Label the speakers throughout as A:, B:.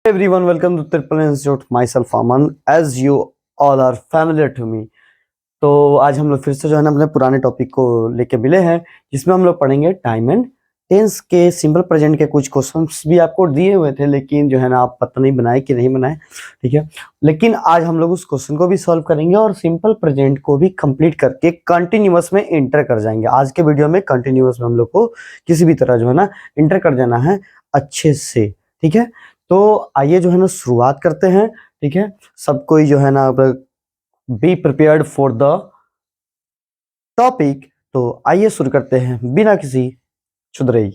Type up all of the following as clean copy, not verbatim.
A: Everyone, welcome to Triple Institute. Myself Aman, as you all are familiar to me. तो आज हम लोग फिर से जो है ना अपने पुराने टॉपिक को लेके मिले हैं, जिसमें हम लोग पढ़ेंगे टाइम एंड टेंस के सिंपल प्रेजेंट के कुछ क्वेश्चंस भी आपको दिए हुए थे, लेकिन जो है ना आप पता नहीं बनाए कि नहीं बनाए, ठीक है। लेकिन आज हम लोग उस क्वेश्चन को भी सॉल्व करेंगे और सिंपल प्रेजेंट को भी कंप्लीट करके कंटिन्यूअस में इंटर कर जाएंगे। आज के वीडियो में कंटिन्यूअस में हम लोग को किसी भी तरह जो है ना इंटर कर जाना है अच्छे से, ठीक है। तो आइए जो है ना शुरुआत करते हैं, ठीक है। सब कोई जो है ना be prepared for the topic. तो आइए शुरू करते हैं बिना किसी चुदरई।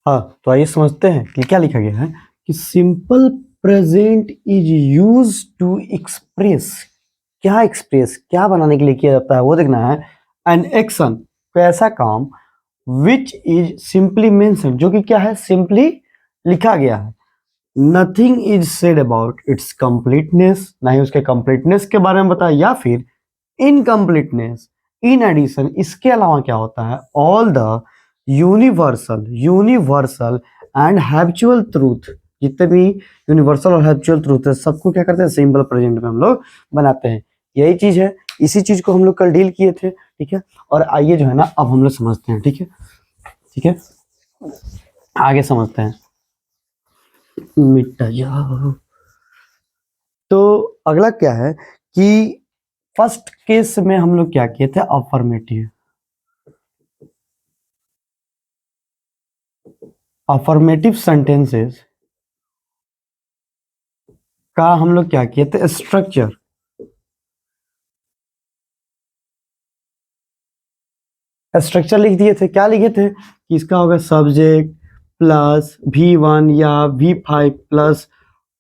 A: हाँ, तो आइए समझते हैं कि क्या लिखा गया है कि simple present is use to express. क्या एक्सप्रेस, क्या बनाने के लिए किया जाता है वो देखना है। एन एक्शन, ऐसा काम विच इज सिंपली मेंशन, जो कि क्या है सिंपली लिखा गया है। Nothing is said about it's completeness, ना ही उसके कंप्लीटनेस के बारे में बताया, या फिर इनकम्प्लीटनेस। इन एडिशन, इसके अलावा क्या होता है, all the universal and habitual truth, जितने भी यूनिवर्सल और हैबिचुअल ट्रूथ है सबको क्या करते हैं सिंपल प्रेजेंट में हम लोग बनाते हैं। यही चीज है, इसी चीज को हम लोग कल डील किए थे, ठीक है। और आइए जो है ना अब हम लोग समझते हैं, ठीक है, ठीक है, आगे समझते हैं। मिटा जाओ। तो अगला क्या है कि फर्स्ट केस में हम लोग क्या किए थे, अफर्मेटिव। अफर्मेटिव सेंटेंसेस का हम लोग क्या किए थे, स्ट्रक्चर। स्ट्रक्चर लिख दिए थे। क्या लिखे थे कि इसका होगा सब्जेक्ट प्लस V1 या V5 plus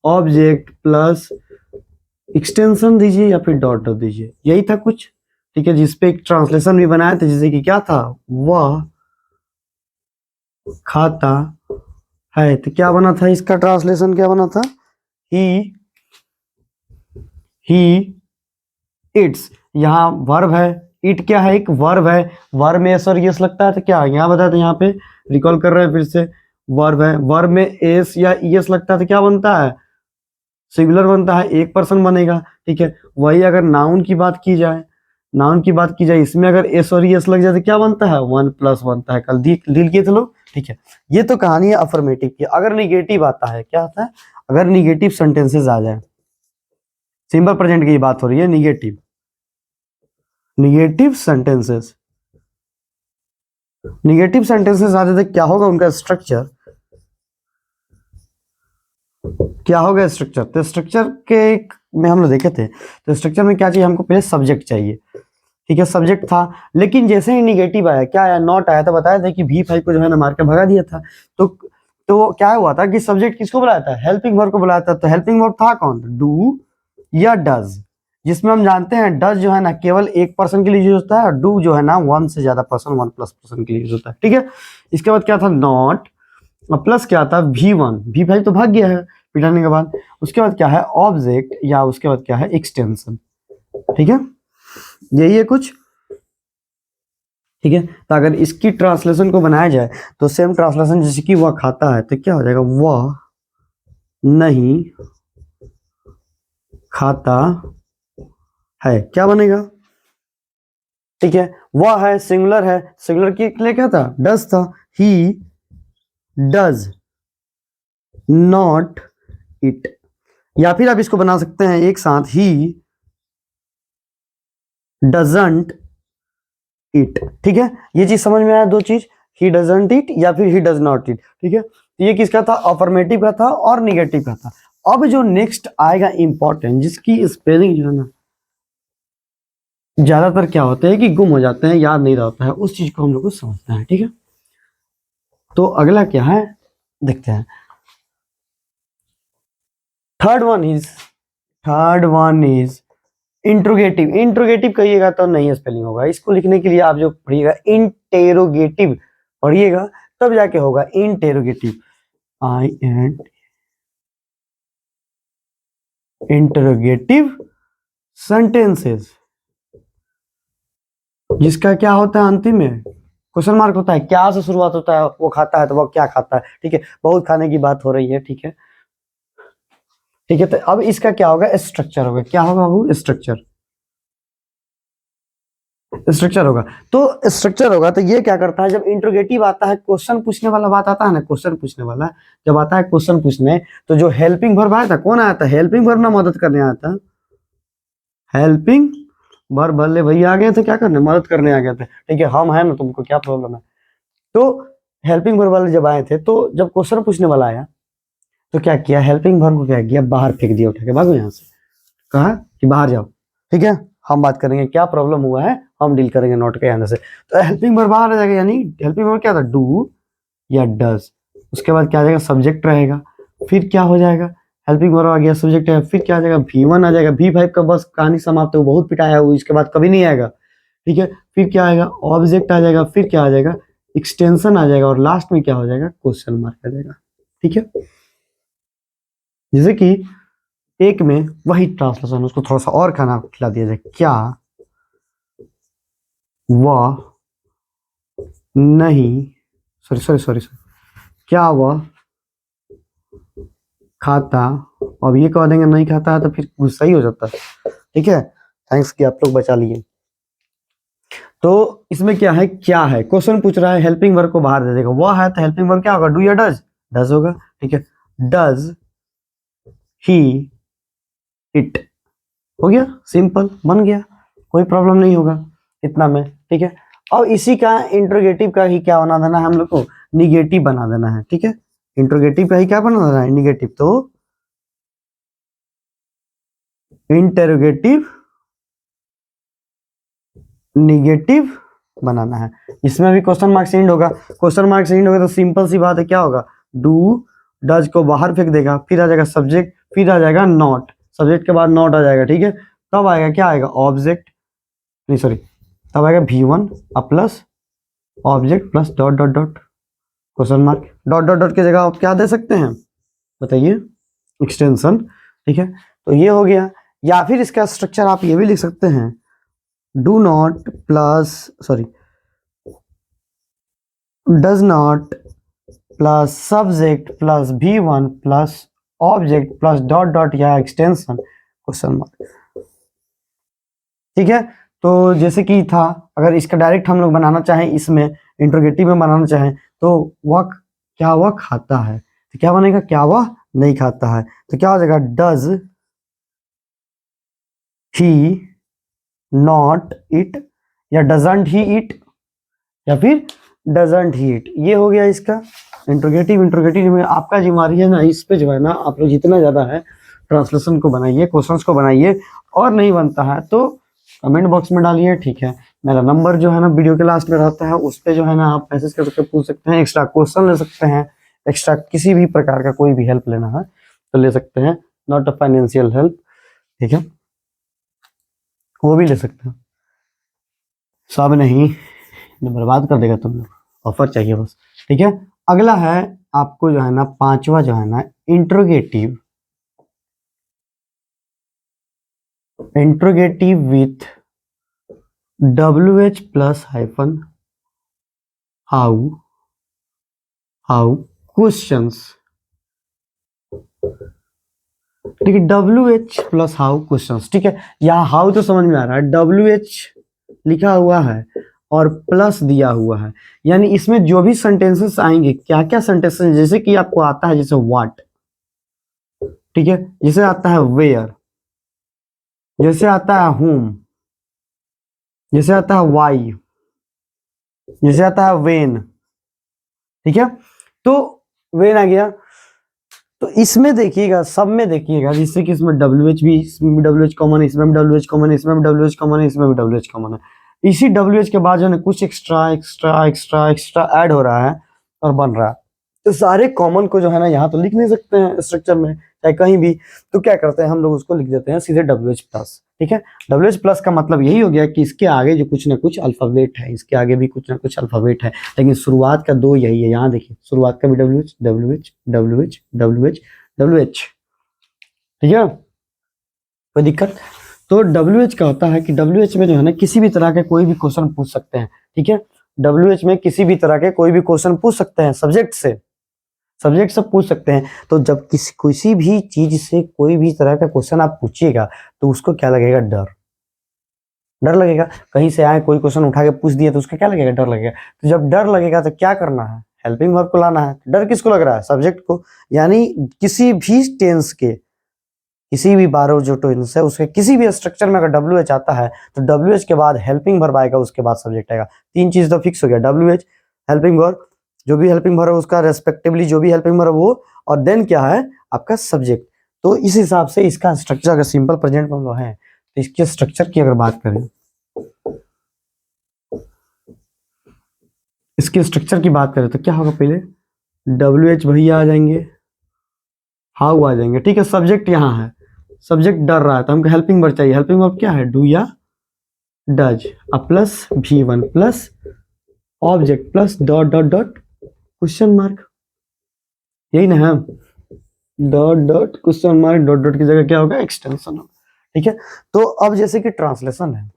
A: object plus extension दीजिए या फिर डॉट डॉट दीजिए, यही था कुछ, ठीक है। जिसपे एक ट्रांसलेशन भी बनाया था, जैसे कि क्या था, वह खाता है। तो क्या बना था इसका ट्रांसलेशन, क्या बना था, ही इट्स। यहाँ वर्ब है, इट क्या है, एक वर्ब है। वर्ब में एस और यस लगता है, तो क्या यहाँ बताया था, यहाँ पे रिकॉल कर रहे हैं फिर से, वर्ब है। वर्ब में एस या यस लगता है तो क्या बनता है, सिंगुलर बनता है, एक पर्सन बनेगा, ठीक है। वही अगर नाउन की बात की जाए, नाउन की बात की जाए, इसमें अगर एस और यस लग जाए तो क्या बनता है, 1+ बनता है। कल डील किए थे लोग, ठीक है। ये तो कहानी है अफर्मेटिव की। अगर निगेटिव आता है, क्या आता है, अगर निगेटिव सेंटेंसेस आ जाए, सिंपल प्रेजेंट की बात हो रही है, निगेटिव सेंटेंसेस, निगेटिव सेंटेंसेस आ जाते, क्या होगा उनका स्ट्रक्चर, क्या होगा स्ट्रक्चर। तो स्ट्रक्चर के में हम लोग देखे थे, तो स्ट्रक्चर में क्या चाहिए हमको, पहले सब्जेक्ट चाहिए, ठीक है। सब्जेक्ट था, लेकिन जैसे ही निगेटिव आया, क्या आया, नॉट आया, तो बताया था कि V5 को जो है ना मार के भगा दिया था। तो क्या हुआ था कि सब्जेक्ट किसको बुलाया था, हेल्पिंग वर्ब को बुलाया था। तो हेल्पिंग वर्ब था कौन, डू या डज, जिसमें हम जानते हैं डज जो है ना केवल एक पर्सन के लिए यूज होता है, और डू जो है ना 1 से ज्यादा पर्सन, 1+ पर्सन के लिए यूज होता है, ठीक है। इसके बाद क्या था, नॉट, और प्लस क्या था, V1, V5 तो भाग गया है पिटाने के बाद। उसके बाद क्या है, ऑब्जेक्ट, या उसके बाद क्या है, एक्सटेंशन, ठीक है। यही है कुछ, ठीक है। तो अगर इसकी ट्रांसलेशन को बनाया जाए तो सेम ट्रांसलेशन, जैसे कि वह खाता है, तो क्या हो जाएगा, वह नहीं खाता है, क्या बनेगा, ठीक है, वह है सिंगुलर है, सिंगुलर के लिए क्या था, डज था, ही डज नॉट इट, या फिर आप इसको बना सकते हैं एक साथ, ही डजंट इट। ठीक है, ये चीज समझ में आया, दो चीज, ही डजंट इट या फिर ही डज नॉट इट। ठीक है, तो ये किसका था, अफर्मेटिव का था और निगेटिव का था। अब जो नेक्स्ट आएगा इंपॉर्टेंट, जिसकी स्पेलिंग जो है ना ज्यादातर क्या होते हैं कि गुम हो जाते हैं, याद नहीं रहता है, उस चीज को हम लोग को समझना है। ठीक है, तो अगला क्या है देखते हैं। Third one is interrogative. Interrogative कहिएगा तो नहीं स्पेलिंग होगा, इसको लिखने के लिए आप जो पढ़िएगा इंटेरोगेटिव पढ़िएगा, तब जाके होगा interrogative. I and interrogative sentences, जिसका क्या होता है अंतिम में क्वेश्चन मार्क होता है, क्या से शुरुआत होता है, वो खाता है तो वो क्या खाता है। ठीक है, बहुत खाने की बात हो रही है। ठीक है, ठीक है, तो अब इसका क्या होगा, स्ट्रक्चर होगा, क्या होगा वो, स्ट्रक्चर होगा। तो स्ट्रक्चर होगा तो ये क्या करता है, जब इंट्रोगेटिव आता है, क्वेश्चन पूछने वाला बात आता है ना, क्वेश्चन पूछने वाला जब आता है क्वेश्चन पूछने, तो जो हेल्पिंग वर्ब आया था, कौन आया था, हेल्पिंग वर्ब ना मदद करने आया था, हेल्पिंग वर्ब भले भैया आ गए थे क्या करने, मदद करने आ गए थे। ठीक है, हम है ना, तुमको क्या प्रॉब्लम है। तो हेल्पिंग वर्ब वाले जब आए थे, तो जब क्वेश्चन पूछने वाला आया तो क्या किया, हेल्पिंग वर्ब को क्या किया, बाहर फेंक दिया, उठा के भागो यहाँ से, कहा कि बाहर जाओ। ठीक है, हम बात करेंगे क्या प्रॉब्लम हुआ है, हम डील करेंगे नोट के आने से। तो हेल्पिंग वर्ब बाहर आ जाएगा, यानी हेल्पिंग वर्ब क्या था, डू या डज, उसके बाद क्या आ जाएगा, सब्जेक्ट रहेगा, फिर क्या हो जाएगा, हेल्पिंग वर्ब आ गया, सब्जेक्ट है, फिर क्या आ जाएगा, V1 आ जाएगा, V5 का बस कहानी समाप्त है, वो बहुत पिटाया हुआ, इसके बाद कभी नहीं आएगा। ठीक है, फिर क्या आएगा, ऑब्जेक्ट आ जाएगा, फिर क्या आ जाएगा, एक्सटेंशन आ जाएगा, और लास्ट में क्या हो जाएगा, क्वेश्चन मार्क आ जाएगा। ठीक है, जैसे कि एक में वही ट्रांसलेशन, उसको थोड़ा सा और खाना खिला दिया जाए, क्या वह नहीं, सॉरी, क्या वह खाता, अब ये कह देंगे नहीं खाता है तो फिर गुस्सा ही हो जाता है। ठीक है, थैंक्स कि आप लोग बचा लिए। तो इसमें क्या है, क्वेश्चन पूछ रहा है, हेल्पिंग वर्ब को बाहर दे देगा, वह है तो हेल्पिंग वर्ब क्या होगा, डू या डज, डज होगा। ठीक है, डज ही इट, हो गया, सिंपल बन गया, कोई प्रॉब्लम नहीं होगा इतना में। ठीक है, और इसी का इंट्रोगेटिव का ही क्या बना देना है हम लोग को, निगेटिव बना देना है। ठीक है, इंट्रोगेटिव का ही क्या बना देना है, निगेटिव। तो इंटेरोगेटिव निगेटिव बनाना है, इसमें भी क्वेश्चन मार्क से एंड होगा, क्वेश्चन मार्क से एंड होगा तो सिंपल सी बात है, क्या होगा, डू डज को बाहर फेंक देगा, फिर आ जाएगा सब्जेक्ट, फिर आ जाएगा नॉट, सब्जेक्ट के बाद नॉट आ जाएगा। ठीक है, तब आएगा क्या आएगा, ऑब्जेक्ट, नहीं सॉरी, तब आएगा V1 plus object plus dot dot dot question mark, dot dot dot की जगह आप क्या दे सकते हैं बताइए, एक्सटेंशन। ठीक है, तो ये हो गया, या फिर इसका स्ट्रक्चर आप ये भी लिख सकते हैं, do not plus sorry does not plus subject plus V1 plus object plus dot dot या एक्सटेंशन क्वेश्चन मार्क। ठीक है, तो जैसे कि था, अगर इसका डायरेक्ट हम लोग बनाना चाहें, इसमें इंट्रोगेटिव में बनाना चाहें, तो वह क्या वह खाता है, तो क्या बनेगा, क्या वह नहीं खाता है, तो क्या हो जाएगा, डज ही नॉट इट, या डजंट ही इट, या फिर डजंट ही इट। ये हो गया इसका इंट्रोगेटिव। इंट्रोगेटिव में आपका जिम्मेदारी है ना, इस पे जो है ना, आप लोग जितना ज्यादा है ट्रांसलेशन को बनाइए, क्वेश्चंस को बनाइए, और नहीं बनता है तो कमेंट बॉक्स में डालिए। ठीक है, मेरा नंबर जो है ना वीडियो के लास्ट में रहता है, उस पे जो है ना आप मैसेज करके पूछ सकते हैं, एक्स्ट्रा क्वेश्चन ले सकते हैं, एक्स्ट्रा किसी भी प्रकार का कोई भी हेल्प लेना है तो ले सकते हैं, नॉट अ फाइनेंशियल हेल्प। ठीक है, वो भी ले सकते हैं, सब नहीं बर्बाद कर देगा तुम लोग, ऑफर चाहिए बस। ठीक है, अगला है आपको जो है ना, पांचवा जो है ना, interrogative with WH plus hyphen how questions. ठीक है, WH प्लस हाउ क्वेश्चंस। ठीक है, यहाँ हाउ तो समझ में आ रहा है, WH लिखा हुआ है और प्लस दिया हुआ है, यानी इसमें जो भी सेंटेंसेस आएंगे, क्या क्या सेंटेंसेस, जैसे कि आपको आता है जैसे व्हाट, ठीक है, जैसे आता है वेयर, जैसे आता है होम, जैसे आता है वाई, जैसे आता है वेन, ठीक है। तो वेन आ गया, तो इसमें देखिएगा, सब में देखिएगा, जिससे कि इसमें डब्ल्यू एच भी, इसमें भी डब्ल्यू एच कॉमन है, इसमें भी डब्ल्यू एच कॉमन है, इसमें भी डब्ल्यू एच कॉमन है, इसमें भी डब्ल्यू एच कॉमन है। इसी डब्ल्यू एच के बाद जो है कुछ extra extra extra extra add हो रहा है और बन रहा है। तो सारे कॉमन को जो है ना यहाँ तो लिख नहीं सकते हैं स्ट्रक्चर में, चाहे कहीं भी, तो क्या करते हैं हम लोग उसको लिख देते हैं सीधे डब्ल्यू एच प्लस, ठीक है। डब्ल्यू एच प्लस का मतलब यही हो गया कि इसके आगे जो कुछ ना कुछ अल्फाबेट है, इसके आगे भी कुछ ना कुछ अल्फाबेट है, लेकिन शुरुआत का दो यही है। यहाँ देखिए शुरुआत का भी W H W H W H W H W H, ठीक है, कोई दिक्कत। तो डब्ल्यू एच का होता है कि डब्ल्यू एच में जो है ना किसी भी तरह के कोई भी क्वेश्चन पूछ सकते हैं, ठीक है। डब्ल्यू एच में किसी भी तरह के कोई भी क्वेश्चन पूछ सकते हैं, सब्जेक्ट से, सब्जेक्ट से पूछ सकते हैं। तो जब किसी भी चीज से कोई भी तरह का क्वेश्चन आप पूछिएगा तो उसको क्या लगेगा, डर, डर लगेगा। कहीं से आए कोई क्वेश्चन उठा के पूछ दिया तो उसका क्या लगेगा, डर लगेगा। तो जब डर लगेगा तो क्या करना है, हेल्पिंग वर्ब को लाना है। डर किसको लग रहा है, सब्जेक्ट को, यानी किसी भी टेंस के, किसी भी 12 जो टेंस है उसके किसी भी स्ट्रक्चर में अगर डब्ल्यू एच आता है तो डब्ल्यू एच के बाद हेल्पिंग वर्ब आएगा, उसके बाद सब्जेक्ट आएगा। तीन चीज तो फिक्स हो गया, डब्ल्यू एच, हेल्पिंग वर्ब, जो भी हेल्पिंग वर्ब है उसका रेस्पेक्टिवली जो भी हेल्पिंग वर्ब वो, और देन क्या है आपका सब्जेक्ट। तो इस हिसाब से इसका स्ट्रक्चर अगर सिंपल प्रेजेंट में है तो इसके स्ट्रक्चर की अगर बात करें, इसके स्ट्रक्चर की बात करें तो क्या होगा, पहले डब्ल्यू एच भैया आ जाएंगे, हाउ आ जाएंगे, ठीक है। सब्जेक्ट यहाँ है, सब्जेक्ट डर रहा है तो हमको हेल्पिंग वर्ब चाहिए। हेल्पिंग वर्ब क्या है, डू या does, plus V1 plus object plus dot dot dot question mark, यही ना है, dot dot question mark, dot dot की जगह क्या होगा, एक्सटेंशन होगा, ठीक है। तो अब जैसे कि ट्रांसलेशन है,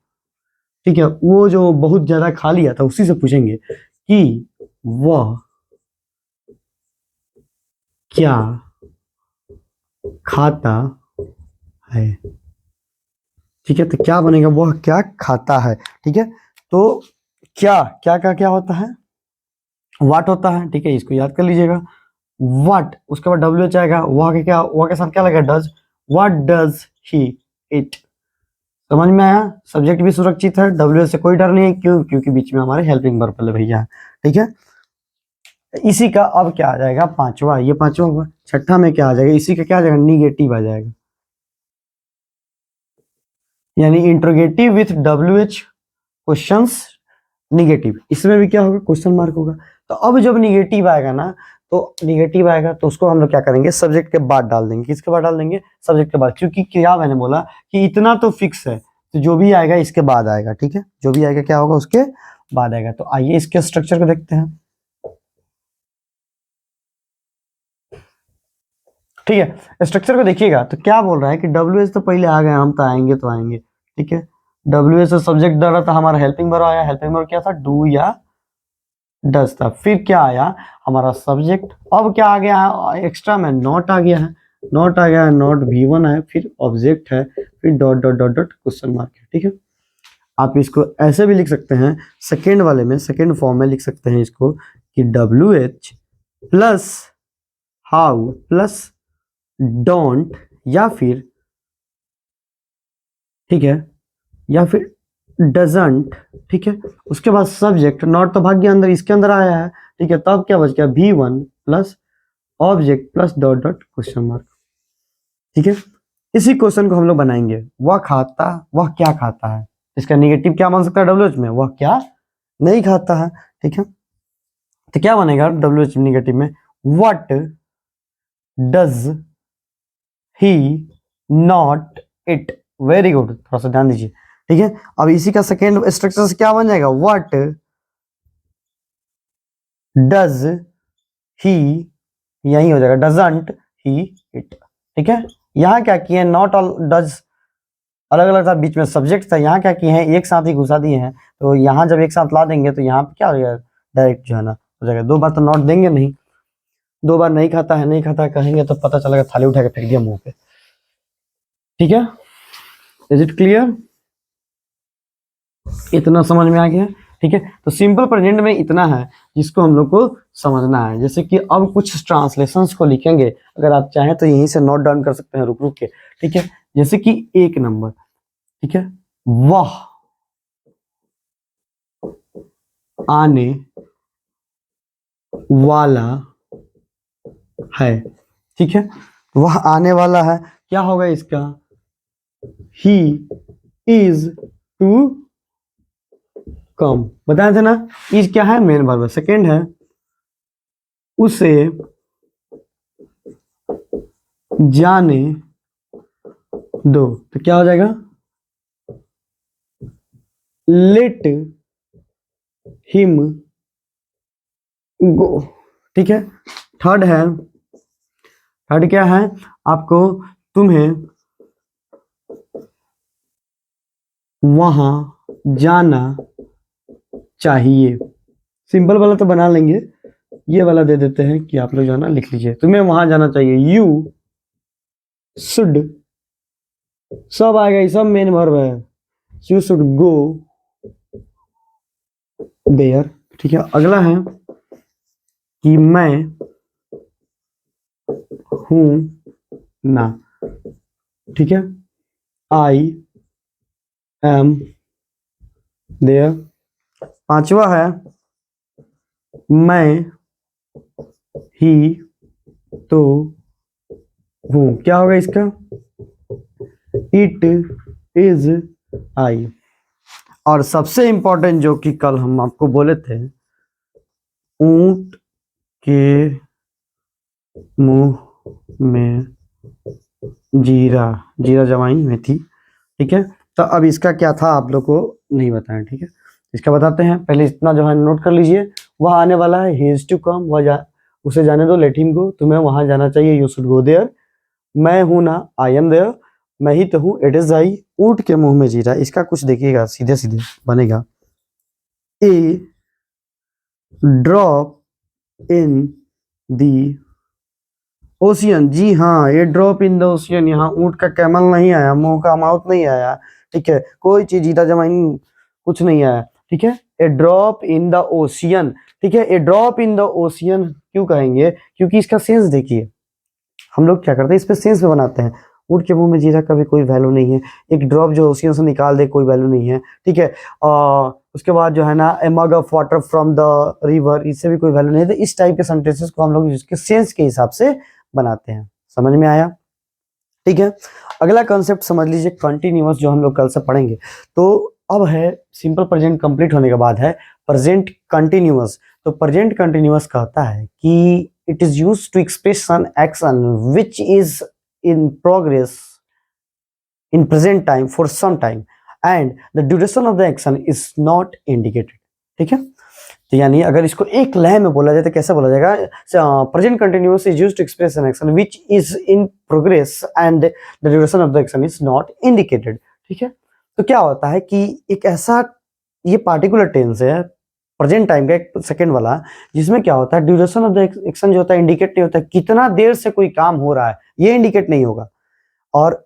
A: ठीक है, वो जो बहुत ज्यादा खा लिया था उसी से पूछेंगे कि वह क्या खाता है, ठीक है। तो क्या बनेगा, वह क्या खाता है, ठीक है। तो क्या क्या क्या क्या होता है, वाट होता है, ठीक है, इसको याद कर लीजिएगा, वाट, उसके बाद डब्ल्यू एच आएगा, वह के क्या, वह के साथ क्या लगेगा, does, what does he it, समझ में आया। सब्जेक्ट भी सुरक्षित है, डब्ल्यू एच से कोई डर नहीं है, क्यों, क्योंकि बीच में हमारे हेल्पिंग वर्ब पहले भैया, ठीक है। इसी का अब क्या आ जाएगा, पांचवा, ये पांचवा हुआ, छठा में क्या आ जाएगा, इसी का क्या आ जाएगा, निगेटिव आ जाएगा, यानी interrogative with W H questions negative, इसमें भी क्या होगा, क्वेश्चन मार्क होगा। तो अब जब निगेटिव आएगा ना, तो निगेटिव आएगा तो उसको हम लोग क्या करेंगे, सब्जेक्ट के बाद डाल देंगे, किसके बाद डाल देंगे, सब्जेक्ट के बाद, क्योंकि क्या मैंने बोला कि इतना तो फिक्स है, तो जो भी आएगा इसके बाद आएगा, ठीक है, जो भी आएगा क्या होगा उसके बाद आएगा। तो आइए इसके स्ट्रक्चर को देखते हैं, ठीक है। स्ट्रक्चर को देखिएगा तो क्या बोल रहा है कि डब्ल्यू एच तो पहले आ गए, हम तो आएंगे तो आएंगे, ठीक है। डब्ल्यू एच से सब्जेक्ट डर रहा था, हमारा हेल्पिंग वर्ब आया, हेल्पिंग वर्ब क्या था, डू या डज था। फिर क्या आया, हमारा सब्जेक्ट। अब क्या आ गया है एक्स्ट्रा में, नॉट आ गया है, नॉट आ गया है, नॉट V1 है, फिर ऑब्जेक्ट है, फिर dot dot dot dot question mark है, ठीक है। आप इसको ऐसे भी लिख सकते हैं, सेकेंड वाले में, सेकेंड फॉर्म में लिख सकते हैं इसको कि W H plus how plus don't, या फिर, ठीक है, या फिर डजंट, ठीक है। उसके बाद सब्जेक्ट, नॉट तो भाग गया अंदर, इसके अंदर आया है, ठीक है। तब क्या बच गया, V1 plus object plus dot dot question mark, ठीक है। इसी क्वेश्चन को हम लोग बनाएंगे, वह खाता, वह क्या खाता है, इसका निगेटिव क्या बन सकता है डब्ल्यू एच में, वह क्या नहीं खाता है, ठीक है। तो क्या बनेगा डब्ल्यू एच निगेटिव में, what does he not it, very good, थोड़ा सा ध्यान दीजिए, ठीक है। अब इसी का सेकेंड स्ट्रक्चर से क्या बन जाएगा, व्हाट डज ही, यही हो जाएगा, डजंट ही इट, ठीक है। यहाँ क्या किए, नॉट ऑल डज अलग अलग था, बीच में सब्जेक्ट था, यहाँ क्या किए हैं, एक साथ ही घुसा दिए हैं। तो यहाँ जब एक साथ ला देंगे तो यहाँ पे क्या हो जाएगा, डायरेक्ट जो है ना हो जाएगा। दो बार तो नॉट देंगे नहीं, दो बार नहीं खाता है, नहीं खाता है कहेंगे तो पता चलेगा थाली उठा के फेंक दिया मुंह पे, ठीक है। Is it clear. इतना समझ में आ गया? ठीक है, तो सिंपल प्रेजेंट में इतना है जिसको हम लोग को समझना है। जैसे कि अब कुछ ट्रांसलेशंस को लिखेंगे, अगर आप चाहें तो यहीं से नोट डाउन कर सकते हैं रुक रुक के। ठीक है, जैसे कि 1 नंबर, ठीक है, वह आने वाला है। ठीक है, वह आने वाला है, क्या होगा इसका? He is to come. बताए थे ना, इज क्या है? Main verb. सेकेंड है उसे जाने दो, तो क्या हो जाएगा? Let him go. ठीक है, थर्ड है, थर्ड क्या है आपको? तुम्हें वहां जाना चाहिए। सिंपल वाला तो बना लेंगे, ये वाला दे देते हैं कि आप लोग जो है ना लिख लीजिए, तुम्हें वहां जाना चाहिए। यू शुड, सब आएगा, ये सब मेन वर्ब है। You should go there. ठीक है, अगला है कि मैं हूं ना। ठीक है, आई एम देयर। पांचवा है मैं ही तो हूं, क्या होगा इसका? It is I. और सबसे इंपॉर्टेंट जो कि कल हम आपको बोले थे, ऊंट के मुंह में जीरा, जीरा जमाइन में थी। ठीक है, तो अब इसका क्या था आप लोग को नहीं बताया। ठीक है, इसका बताते हैं। पहले इतना जो है नोट कर लीजिए, वह आने वाला है, ही इज टू कम, उसे जाने दो, लेट हिम गो, तुम्हें वहां जाना चाहिए, यू शुड गो देयर। मैं हूं ना, आई एम देयर, मैं ही तो हूं, इट इज आई। ऊंट के मुंह में जीरा, इसका कुछ देखिएगा, सीधे सीधे बनेगा, ए ड्रॉप इन दी ओशियन। जी हाँ, ये ड्रॉप इन द ओशियन, यहाँ ऊंट का कैमल नहीं आया, मुंह का माउथ नहीं आया। ठीक है, कोई चीज जीरा जमाइन कुछ नहीं आया। ठीक है, ए ड्रॉप इन द ओशियन। ठीक है, ए ड्रॉप इन द ओशियन क्यों कहेंगे? क्योंकि इसका सेंस देखिए, हम लोग क्या करते हैं, इस पे सेंस पे बनाते हैं। ऊंट के मुंह में जीरा का भी कोई वैल्यू नहीं है, एक ड्रॉप जो ओशियन से निकाल दे कोई वैल्यू नहीं है। ठीक है, उसके बाद जो है ना, a mug of water from the river, इससे भी कोई वैल्यू नहीं है। तो इस टाइप के सेंटेंसेस को हम लोग इसके सेंस के हिसाब से बनाते हैं। समझ में आया? ठीक है, अगला कॉन्सेप्ट समझ लीजिए, कंटिन्यूअस, जो हम लोग कल से पढ़ेंगे। तो अब है सिंपल प्रेजेंट कंप्लीट होने के बाद है प्रेजेंट कंटिन्यूअस। तो प्रेजेंट कंटिन्यूअस कहता है कि it is used to express an action which is in progress in present time for some time and the duration of the action is not indicated। ठीक है, तो यानी अगर इसको एक लय में बोला जाए तो कैसे बोला जाएगा? Present continuous is used to express an action which is in progress and the duration of the action is not indicated. ठीक है, तो क्या होता है कि एक ऐसा, ये पार्टिकुलर टेंस है प्रेजेंट टाइम का, एक सेकंड वाला, जिसमें क्या होता है, ड्यूरेशन ऑफ द एक्शन जो होता है इंडिकेट नहीं होता, कितना देर से कोई काम हो रहा है ये इंडिकेट नहीं होगा, और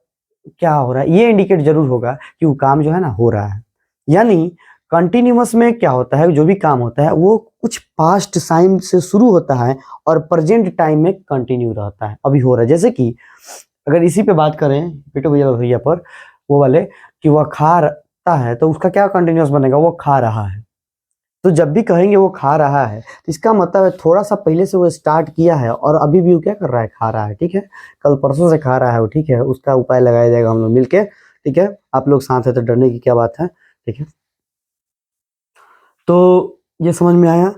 A: क्या हो रहा है ये इंडिकेट जरूर होगा कि वो काम जो है ना हो रहा है। यानी कंटिन्यूअस में क्या होता है, जो भी काम होता है वो कुछ पास्ट टाइम से शुरू होता है और प्रेजेंट टाइम में कंटिन्यू रहता है, अभी हो रहा है। जैसे कि अगर इसी पे बात करें बेटो भैया पर, वो वाले कि वह खा रहा है, तो उसका क्या कंटिन्यूअस बनेगा? वो खा रहा है। तो जब भी कहेंगे वो खा रहा है, तो इसका मतलब है थोड़ा सा पहले से वो स्टार्ट किया है और अभी भी वो क्या कर रहा है? खा रहा है। ठीक है, कल परसों से खा रहा है वो। ठीक है, उसका उपाय लगाया जाएगा हम लोग मिलके। ठीक है, आप लोग साथ है तो डरने की क्या बात है। ठीक है, तो ये समझ में आया?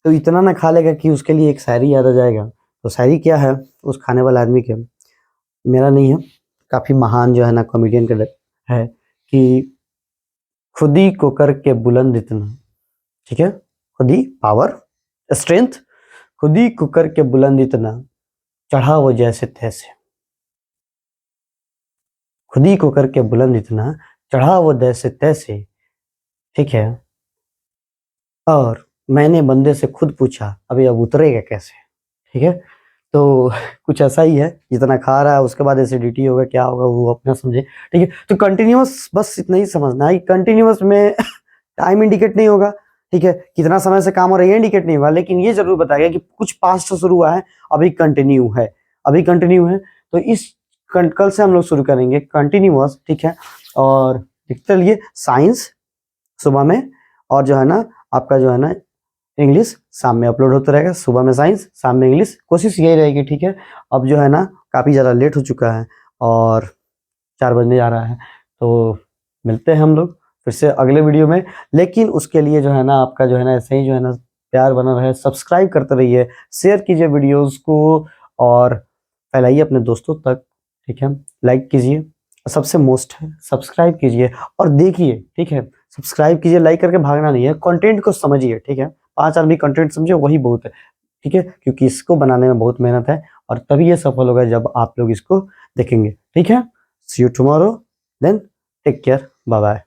A: तो इतना ना खा लेगा कि उसके लिए एक शायरी याद आ जाएगा। तो शायरी क्या है उस खाने वाले आदमी के, मेरा नहीं है, काफी महान जो है ना कॉमेडियन का है, कि खुदी को करके बुलंद इतना। ठीक है, खुदी पावर स्ट्रेंथ, खुदी को करके बुलंद इतना, चढ़ा वो जैसे तैसे। खुदी को करके बुलंद इतना, चढ़ा वो जैसे तैसे। ठीक है, और मैंने बंदे से खुद पूछा अभी अब उतरेगा कैसे। ठीक है, तो कुछ ऐसा ही है, जितना खा रहा है उसके बाद एसिडिटी होगा, क्या होगा वो अपना समझे। ठीक है, तो कंटिन्यूअस बस इतना ही समझना है कि कंटिन्यूअस में टाइम इंडिकेट नहीं होगा, ठीक है, कितना समय से काम हो रहा है ये इंडिकेट नहीं होगा, लेकिन ये जरूर बताएगा कि कुछ पास्ट से शुरू हुआ है, अभी कंटिन्यू है, अभी कंटिन्यू है। तो इस कल से हम लोग शुरू करेंगे कंटिन्यूअस, ठीक है। और देखते रहिए साइंस सुबह में, और जो है ना आपका जो है ना इंग्लिश शाम में अपलोड होता रहेगा, सुबह में साइंस शाम में इंग्लिश, कोशिश यही रहेगी, ठीक है। अब जो है ना काफ़ी ज़्यादा लेट हो चुका है और 4 बजने जा रहा है, तो मिलते हैं हम लोग फिर से अगले वीडियो में। लेकिन उसके लिए जो है ना आपका जो है ना ऐसे ही जो है ना प्यार बना रहे, सब्सक्राइब करते रहिए, शेयर कीजिए वीडियोस को और फैलाइए अपने दोस्तों तक, ठीक है। लाइक कीजिए, सबसे मोस्ट है सब्सक्राइब कीजिए और देखिए, ठीक है। सब्सक्राइब कीजिए, लाइक करके भागना नहीं है, कंटेंट को समझिए, ठीक है। 5 आदमी कंटेंट समझे वही बहुत है, ठीक है, क्योंकि इसको बनाने में बहुत मेहनत है और तभी ये सफल होगा जब आप लोग इसको देखेंगे, ठीक है। See you tomorrow, then take care, bye bye.